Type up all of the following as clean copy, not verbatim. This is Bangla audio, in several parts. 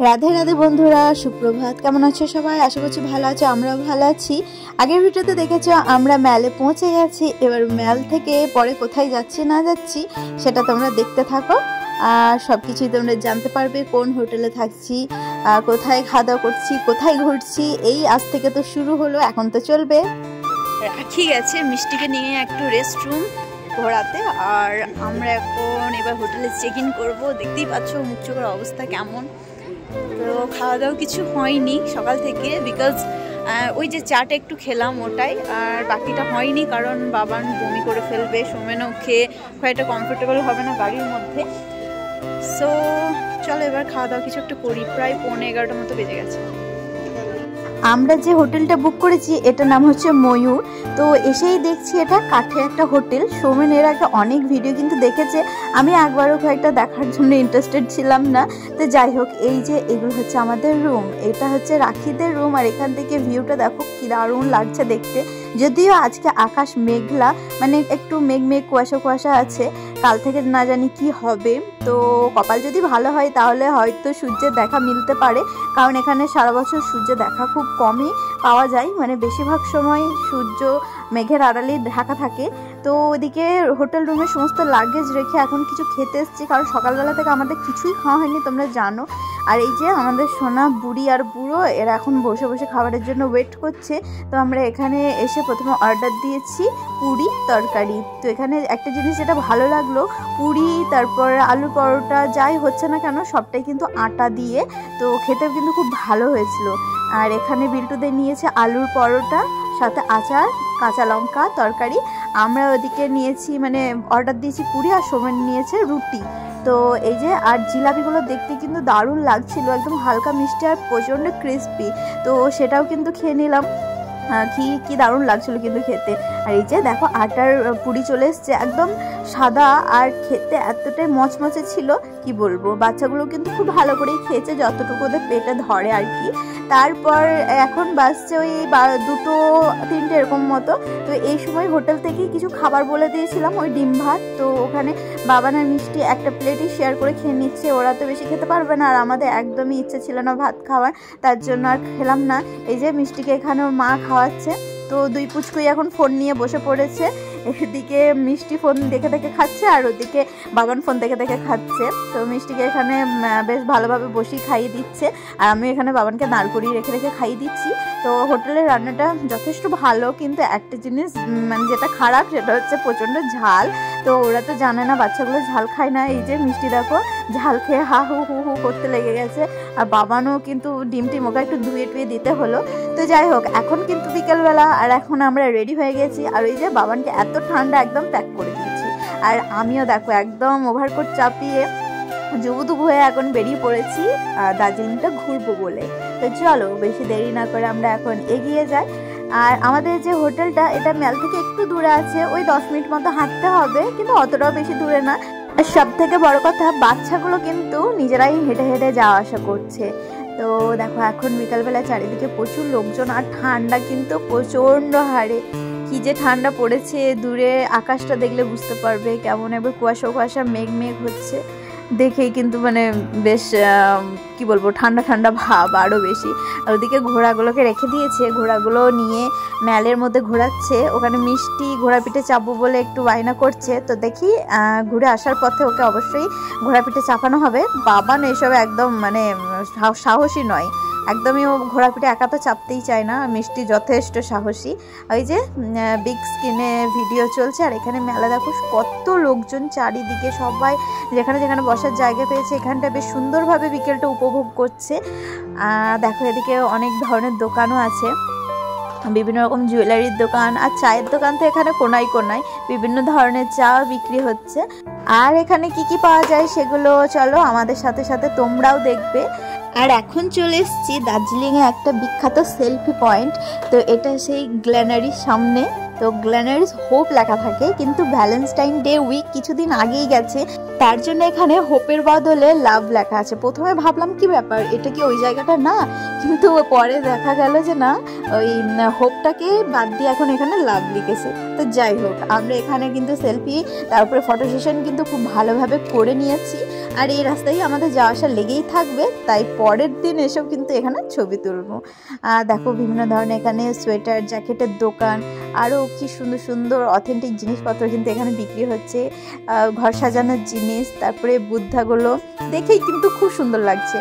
রাধে রাধে বন্ধুরা, সুপ্রভাত। কেমন আছো সবাই? আশা করছি ভালো আছো, আমরাও ভালো আছি। আগের ভিডিওতে দেখেছো আমরা ম্যালে পৌঁছে গেছি। এবার ম্যাল থেকে পরে কোথায় যাচ্ছি না যাচ্ছি সেটা তোমরা দেখতে থাকো, আর সব কিছুই তোমরা জানতে পারবে। কোন হোটেলে থাকছি, কোথায় খাওয়া দাওয়া করছি, কোথায় ঘুরছি, এই আজ থেকে তো শুরু হলো, এখন তো চলবে। রাখি গেছে মিষ্টিকে নিয়ে একটু রেস্টরুম ঘোরাতে, আর আমরা এখন এবার হোটেলে চেক ইন করবো। দেখতেই পাচ্ছ মুখ চোখের অবস্থা কেমন। তো খাওয়া দাওয়া কিছু হয়নি সকাল থেকে, বিকজ ওই যে চাটা একটু খেলাম ওটাই, আর বাকিটা হয়নি কারণ বাবান বমি করে ফেলবে, সোমেনও খেয়ে খুব একটা কমফোর্টেবল হবে না গাড়ির মধ্যে। সো চলো এবার খাওয়া দাওয়া কিছু একটা করি। প্রায় 11:30 মতো বেজে গেছে। আমরা যে হোটেলটা বুক করেছি এটার নাম হচ্ছে ময়ূর। তো এসেই দেখছি এটা কাঠের একটা হোটেল। সোমেন এর আগে অনেক ভিডিও কিন্তু দেখেছে, আমি একবারও কয়েকটা দেখার জন্য ইন্টারেস্টেড ছিলাম না। তো যাই হোক, এই যে এগুলো হচ্ছে আমাদের রুম, এটা হচ্ছে রাখিদের রুম। আর এখান থেকে ভিউটা দেখো কি দারুণ লাগছে দেখতে। যদিও আজকে আকাশ মেঘলা, মানে একটু মেঘ কুয়াশা কুয়াশা আছে, কাল থেকে না জানি কি হবে। তো কপাল যদি ভালো হয় তাহলে হয়তো সূর্যের দেখা মিলতে পারে, কারণ এখানে সারা বছর সূর্য দেখা খুব কমই পাওয়া যায়, মানে বেশিরভাগ সময় সূর্য মেঘের আড়ালেই ঢাকা থাকে। তো ওদিকে হোটেল রুমে সমস্ত লাগেজ রেখে এখন কিছু খেতে এসেছি, কারণ সকালবেলা থেকে আমাদের কিছুই খাওয়া হয়নি, তোমরা জানো। আর এই যে আমাদের সোনা বুড়ি আর বুড়ো, এরা এখন বসে বসে খাবারের জন্য ওয়েট করছে। তো আমরা এখানে এসে প্রথমে অর্ডার দিয়েছি পুরি তরকারি। তো এখানে একটা জিনিস যেটা ভালো লাগলো, পুরি তারপর আলু পরোটা যাই হচ্ছে না কেন সবটাই কিন্তু আটা দিয়ে, তো খেতেও কিন্তু খুব ভালো হয়েছিল। আর এখানে বিল্টুদের নিয়েছে আলুর পরোটা, সাথে আচার, কাঁচা লঙ্কা তরকারি। আমরা ওদিকে নিয়েছি, মানে অর্ডার দিয়েছি পুরি, আর সোমেন নিয়েছে রুটি। তো এই যে, আর জিলাপিগুলো দেখতে কিন্তু দারুণ লাগছিল, একদম হালকা মিষ্টি আর প্রচণ্ড ক্রিস্পি। তো সেটাও কিন্তু খেয়ে নিলাম, কি দারুণ লাগছিল কিন্তু খেতে। আর এই যে দেখো আটার পুরি চলে এসছে, একদম সাদা আর খেতে এতটাই মচমচে ছিল কি বলবো। বাচ্চাগুলো কিন্তু খুব ভালো করেই খেয়েছে, যতটুকু ওদের পেটে ধরে আর কি। তারপর এখন বাজছে ওই 2-3 এরকম মতো। তো এই সময় হোটেল থেকেই কিছু খাবার বলে দিয়েছিলাম, ওই ডিম ভাত। তো ওখানে বাবান আর মিষ্টি একটা প্লেটই শেয়ার করে খেয়ে নিচ্ছে, ওরা তো বেশি খেতে পারবে না, আর আমাদের একদমই ইচ্ছে ছিল না ভাত খাওয়ার, তার জন্য আর খেলাম না। এই যে মিষ্টিকে এখানে ওর মা খাওয়াচ্ছে। তো দুই পুচকুই এখন ফোন নিয়ে বসে পড়েছে, এদিকে মিষ্টি ফোন দেখে দেখে খাচ্ছে, আর ওদিকে বাবান ফোন দেখে দেখে খাচ্ছে। তো মিষ্টিকে এখানে বেশ ভালোভাবে বসিয়ে খাইয়ে দিচ্ছে, আর আমি এখানে বাবানকে দাঁড় করিয়ে রেখে রেখে খাইয়ে দিচ্ছি। তো হোটেলের রান্নাটা যথেষ্ট ভালো, কিন্তু একটা জিনিস মানে যেটা খারাপ সেটা হচ্ছে প্রচণ্ড ঝাল। তো ওরা তো জানে না, বাচ্চাগুলো ঝাল খায় না। এই যে মিষ্টি দেখো ঝাল খেয়ে হা হু হু হু করতে লেগে গেছে, আর বাবানও কিন্তু ডিমটি মোকা একটু ধুয়ে টুয়ে দিতে হলো। তো যাই হোক, এখন কিন্তু বিকেলবেলা, আর এখন আমরা রেডি হয়ে গেছি। আর ওই যে বাবানকে এত ঠান্ডা একদম প্যাক করে দিয়েছি, আর আমিও দেখো একদম ওভারকোট চাপিয়ে জুবুদুবু হয়ে এখন বেরিয়ে পড়েছি দার্জিলিংটা ঘুরবো বলে। তো চলো বেশি দেরি না করে আমরা এখন এগিয়ে যাই। আর আমাদের যে হোটেলটা, এটা ম্যাল থেকে একটু দূরে আছে, ওই 10 মিনিট মতো হাঁটতে হবে, কিন্তু অতটাও বেশি দূরে না। আর সব থেকে বড় কথা, বাচ্চাগুলো কিন্তু নিজেরাই হেঁটে হেঁটে যাওয়া আসা করছে। তো দেখো এখন বিকালবেলা চারিদিকে প্রচুর লোকজন, আর ঠান্ডা কিন্তু প্রচণ্ড হারে। কি যে ঠান্ডা পড়েছে, দূরে আকাশটা দেখলে বুঝতে পারবে কেমন একবার কুয়াশা কুয়াশা মেঘ হচ্ছে, দেখেই কিন্তু মানে বেশ কি বলবো, ঠান্ডা ঠান্ডা ভাব আরও বেশি। আর ওদিকে ঘোড়াগুলোকে রেখে দিয়েছে, ঘোড়াগুলো নিয়ে ম্যালের মধ্যে ঘোরাচ্ছে। ওখানে মিষ্টি ঘোড়া পিঠে চাপবো বলে একটু বায়না করছে, তো দেখি ঘুরে আসার পথে ওকে অবশ্যই ঘোড়া পিঠে চাপানো হবে। বাবা না এসব একদম মানে সাহসী নয়, একদমই ও ঘোড়া পিঠে একা তো চাপতেই চায় না। মিষ্টি যথেষ্ট সাহসী। ওই যে বিগ স্ক্রিনে ভিডিও চলছে, আর এখানে মেলা দেখো কত লোকজন চারিদিকে, সবাই যেখানে যেখানে বসার জায়গা পেয়েছে এখানটা বেশ সুন্দরভাবে বিকেলটা উপভোগ করছে। দেখো এদিকে অনেক ধরনের দোকানও আছে, বিভিন্ন রকম জুয়েলারির দোকান আর চায়ের দোকান, তো এখানে কোনায় কোনায় বিভিন্ন ধরনের চা বিক্রি হচ্ছে। আর এখানে কি কি পাওয়া যায় সেগুলো চলো আমাদের সাথে সাথে তোমরাও দেখবে। আর এখন চলে এসেছি দার্জিলিংয়ে একটা বিখ্যাত সেলফি পয়েন্ট। তো এটা সেই গ্ল্যানারির সামনে। তো গ্ল্যানারিস হোপ লেখা থাকে, কিন্তু ভ্যালেন্টাইন ডে উইক কিছুদিন আগেই গেছে, তার জন্য এখানে হোপের বদলে লাভ লেখা আছে। প্রথমে ভাবলাম কি ব্যাপার, এটা কি ওই জায়গাটা না, কিন্তু পরে দেখা গেল যে না, ওই হোপটাকে বাদ দিয়ে এখন এখানে লাভ লিখেছে। তো যাই হোক, আমরা এখানে কিন্তু সেলফি তারপরে ফটো সেশন কিন্তু খুব ভালোভাবে করে নিয়েছি। আর এই রাস্তায় আমাদের যাওয়া আসা লেগেই থাকবে, তাই পরের দিন এসব কিন্তু এখানে ছবি তুলবো। দেখো বিভিন্ন ধরনের এখানে সোয়েটার জ্যাকেটের দোকান, আরও কি সুন্দর সুন্দর অথেন্টিক জিনিসপত্র কিন্তু এখানে বিক্রি হচ্ছে। ঘর সাজানোর জিনিস, তারপরে বুদ্ধাগুলো দেখেই কিন্তু খুব সুন্দর লাগছে।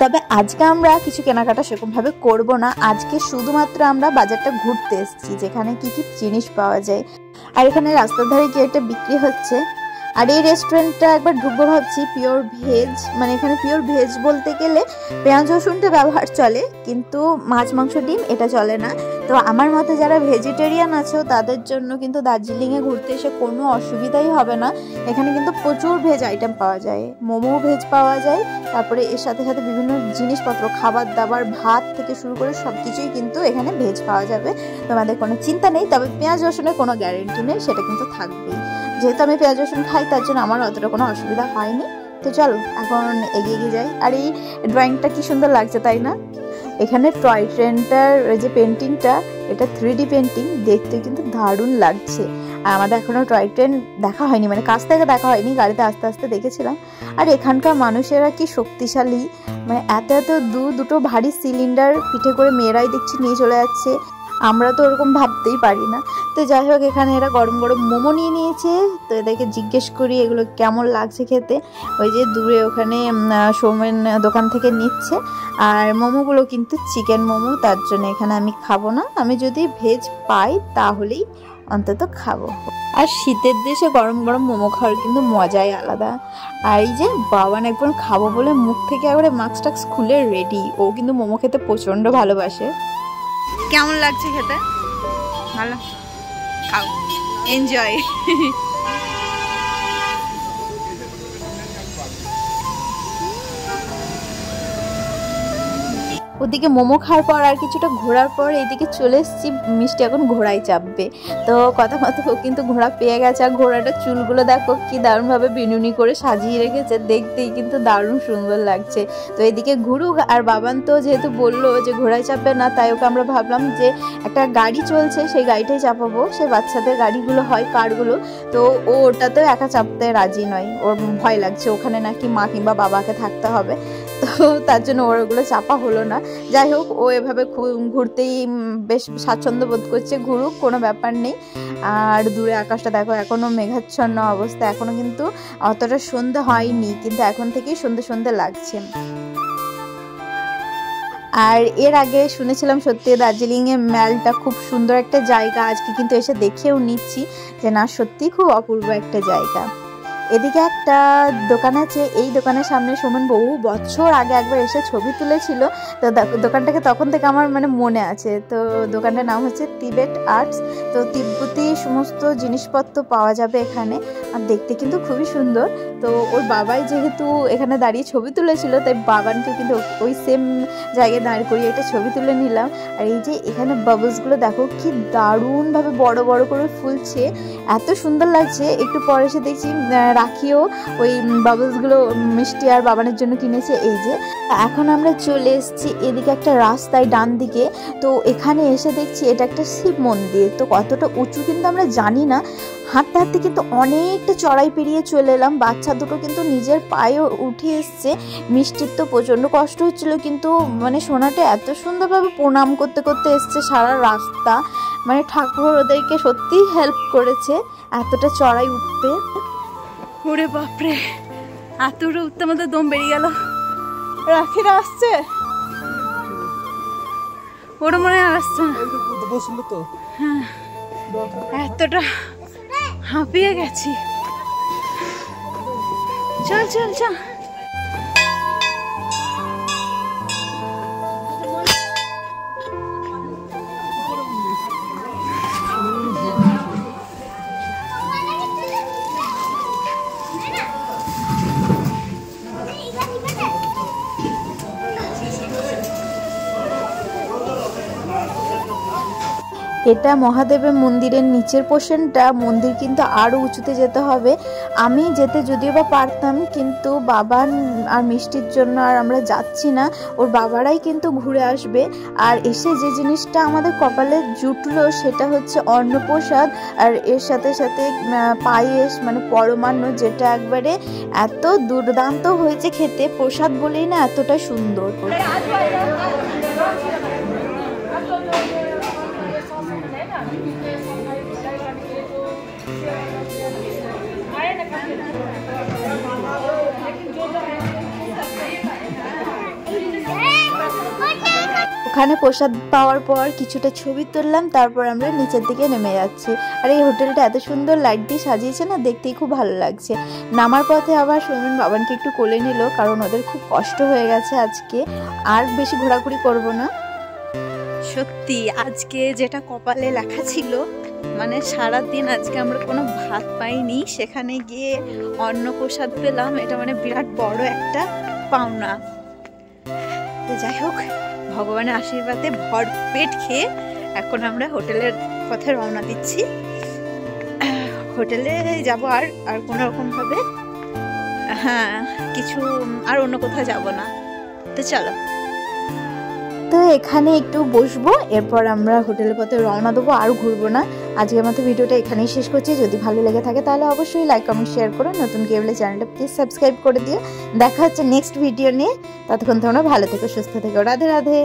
তবে আজকে আমরা কিছু কেনাকাটা সেরকমভাবে করব না, আজকে শুধুমাত্র আমরা বাজারটা ঘুরতে এসেছি যেখানে কি কি জিনিস পাওয়া যায়। আর এখানে রাস্তার ধারে কি একটা বিক্রি হচ্ছে। আর এই রেস্টুরেন্টটা একবার ঢুকবো ভাবছি, পিওর ভেজ, মানে এখানে পিওর ভেজ বলতে গেলে পেঁয়াজ রসুনটা ব্যবহার চলে, কিন্তু মাছ মাংস ডিম এটা চলে না। তো আমার মতে যারা ভেজিটেরিয়ান আছো তাদের জন্য কিন্তু দার্জিলিংয়ে ঘুরতে এসে কোনো অসুবিধাই হবে না। এখানে কিন্তু প্রচুর ভেজ আইটেম পাওয়া যায়, মোমো ভেজ পাওয়া যায়, তারপরে এর সাথে সাথে বিভিন্ন জিনিসপত্র, খাবার দাবার, ভাত থেকে শুরু করে সব কিছুই কিন্তু এখানে ভেজ পাওয়া যাবে। তোমাদের কোনো চিন্তা নেই, তবে পেঁয়াজ রসুনের কোনো গ্যারেন্টি নেই, সেটা কিন্তু থাকবেই। যেহেতু আমি পেঁয়াজ রসুন খাই তার জন্য আমার অতটা কোনো অসুবিধা হয়নি। তো চলো এখন এগিয়ে যাই। আর এই ড্রয়িংটা কি সুন্দর লাগছে তাই না? এখানে টয় ট্রেনটার যে পেন্টিংটা, এটা 3D পেন্টিং, দেখতে কিন্তু দারুণ লাগছে। আর আমাদের এখনও টয় ট্রেন দেখা হয়নি, মানে কাছ থেকে দেখা হয়নি, গাড়িতে আস্তে আস্তে দেখেছিলাম। আর এখানকার মানুষেরা কি শক্তিশালী, মানে এত এত দুটো ভারী সিলিন্ডার পিঠে করে মেয়েরাই দেখছি নিয়ে চলে যাচ্ছে, আমরা তো ওরকম ভাবতেই পারি না। তো যাই হোক, এখানে এরা গরম গরম মোমো নিয়ে নিয়েছে। তো এদেরকে জিজ্ঞেস করি এগুলো কেমন লাগছে খেতে। ওই যে দূরে ওখানে সৌমেন দোকান থেকে নিচ্ছে। আর মোমোগুলো কিন্তু চিকেন মোমো, তার জন্য এখানে আমি খাবো না, আমি যদি ভেজ পাই তাহলেই অন্তত খাবো। আর শীতের দেশে গরম গরম মোমো খাওয়ার কিন্তু মজাই আলাদা। আর এই যে বাবান একবার খাবো বলে মুখ থেকে একবারে মাস্ক টাক্স খুলে রেডি, ও কিন্তু মোমো খেতে প্রচণ্ড ভালোবাসে। কেমন লাগছে খেতে? ভালো, খাও, এনজয়। ওদিকে মোমো খাওয়ার পর আর কিছুটা ঘোরার পর এইদিকে চলে এসেছি, মিষ্টি এখন ঘোড়ায় চাপবে। তো কথা মতো কিন্তু ঘোড়া পেয়ে গেছে। আর ঘোড়াটার চুলগুলো দেখো কি দারুণভাবে বিনুনি করে সাজিয়ে রেখেছে, দেখতেই কিন্তু দারুণ সুন্দর লাগছে। তো এদিকে ঘুরুক। আর বাবান তো যেহেতু বললো যে ঘোড়ায় চাপবে না, তাই ওকে আমরা ভাবলাম যে একটা গাড়ি চলছে সেই গাড়িটাই চাপাবো, সেই বাচ্চাদের গাড়িগুলো হয় কারগুলো। তো ও ওটাতেও একা চাপতে রাজি নয়, ওর ভয় লাগছে, ওখানে নাকি মা কিংবা বাবাকে থাকতে হবে। তো তার জন্য ওর ওগুলো চাপা হলো না। যাই হোক, ও এভাবে ঘুরতেই বেশ স্বাচ্ছন্দ্য বোধ করছে, ঘুরুক, কোনো ব্যাপার নেই। আর দূরে আকাশটা দেখো, এখনও মেঘাচ্ছন্ন অবস্থা, এখনও কিন্তু অতটা সন্ধ্যা হয়নি, কিন্তু এখন থেকেই সন্ধ্যে সন্ধ্যে লাগছে। আর এর আগে শুনেছিলাম সত্যি দার্জিলিংয়ে ম্যালটা খুব সুন্দর একটা জায়গা, আজকে কিন্তু এসে দেখেও নিচ্ছি যে না, সত্যি খুব অপূর্ব একটা জায়গা। এদিকে একটা দোকান আছে, এই দোকানের সামনে সুমন বহু বছর আগে একবার এসে ছবি তুলেছিল। তো দোকানটাকে তখন থেকে আমার মানে মনে আছে। তো দোকানটার নাম হচ্ছে তিবেট আর্টস। তো তিব্বতি সমস্ত জিনিসপত্র পাওয়া যাবে এখানে, আর দেখতে কিন্তু খুবই সুন্দর। তো ওর বাবাই যেহেতু এখানে দাঁড়িয়ে ছবি তুলেছিল, তাই বাবানকে কিন্তু ওই সেম জায়গায় দাঁড়িয়ে করিয়ে একটা ছবি তুলে নিলাম। আর এই যে এখানে বাবলসগুলো দেখো কি দারুণভাবে বড় বড় করে ফুলছে, এত সুন্দর লাগছে। একটু পরে এসে দেখছি রাখিও ওই বাবলসগুলো মিষ্টি আর বাবানের জন্য কিনেছে। এই যে এখন আমরা চলে এসেছি এদিকে একটা রাস্তায় ডান দিকে। তো এখানে এসে দেখছি এটা একটা শিব মন্দির। তো কতটা উঁচু কিন্তু আমরা জানি না, হাঁটতে হাঁটতে কিন্তু অনেকটা চড়াই পেরিয়ে চলে এলাম। বাচ্চা দুটো কিন্তু নিজের পায়ে উঠে এসছে, মিষ্টির তো প্রচণ্ড কষ্ট হচ্ছিল, কিন্তু মানে সোনাটা এত সুন্দরভাবে প্রণাম করতে করতে এসছে সারা রাস্তা। মানে ঠাকুর ওদেরকে সত্যিই হেল্প করেছে এতটা চড়াই উঠতে। ওরে বাপরে, এতটা উঠতে আমাদের দম বেরিয়ে গেল। রাখিরা আসছে, ওরা মনে হয় আসছে না। হ্যাঁ, এতটা হাঁপিয়ে গেছি। চল চল চল। এটা মহাদেবের মন্দিরের নিচের পোর্শনটা, মন্দির কিন্তু আরও উঁচুতে যেতে হবে। আমি যেতে যদিও বা পারতাম, কিন্তু বাবা আর মিষ্টির জন্য আর আমরা যাচ্ছি না। ওর বাবারাই কিন্তু ঘুরে আসবে। আর এসে যে জিনিসটা আমাদের কপালে জুটলো সেটা হচ্ছে অন্নপ্রসাদ, আর এর সাথে সাথে পায়েস, মানে পরমান্ন, যেটা একবারে এত দুর্দান্ত হয়েছে খেতে। প্রসাদ বলেই না এতটা সুন্দর। ওখানে প্রসাদ পাওয়ার পর কিছুটা ছবি তুললাম, তারপর আমরা নিচের দিকে নেমে যাচ্ছি। আর এই হোটেলটা এত সুন্দর লাইট দিয়ে সাজিয়েছে না, দেখতেই খুব ভালো লাগছে। নামার পথে আবার সৌমেন বাবানকে একটু কোলে নিল, কারণ ওদের খুব কষ্ট হয়ে গেছে আজকে, আর বেশি ঘোরাঘুরি করব না। সত্যি আজকে যেটা কপালে লেখা ছিল, মানে সারাদিন আজকে আমরা কোনো ভাত পাইনি, সেখানে গিয়ে অন্নপ্রসাদ পেলাম, এটা মানে বিরাট বড় একটা পাওনা। তো যাই হোক, ভগবানের আশীর্বাদে ভর পেট খেয়ে এখন আমরা হোটেলের পথে রওনা দিচ্ছি। হোটেলে যাব আর কোনো রকম ভাবে, হ্যাঁ, কিছু আর অন্য কোথাও যাব না। তো চলো, তো এখানে একটু বসবো, এরপর আমরা হোটেলের পথে রওনা দেবো, আর ঘুরবো না। আজকের মতো ভিডিওটা এখানেই শেষ করছি। যদি ভালো লেগে থাকে তাহলে অবশ্যই লাইক, কমেন্ট, শেয়ার করো। নতুন কেউ হলে চ্যানেলটা প্লিজ সাবস্ক্রাইব করে দিও। দেখা হচ্ছে নেক্সট ভিডিও নিয়ে। ততক্ষণ তোমরা ভালো থেকো, সুস্থ থেকো। রাধে রাধে।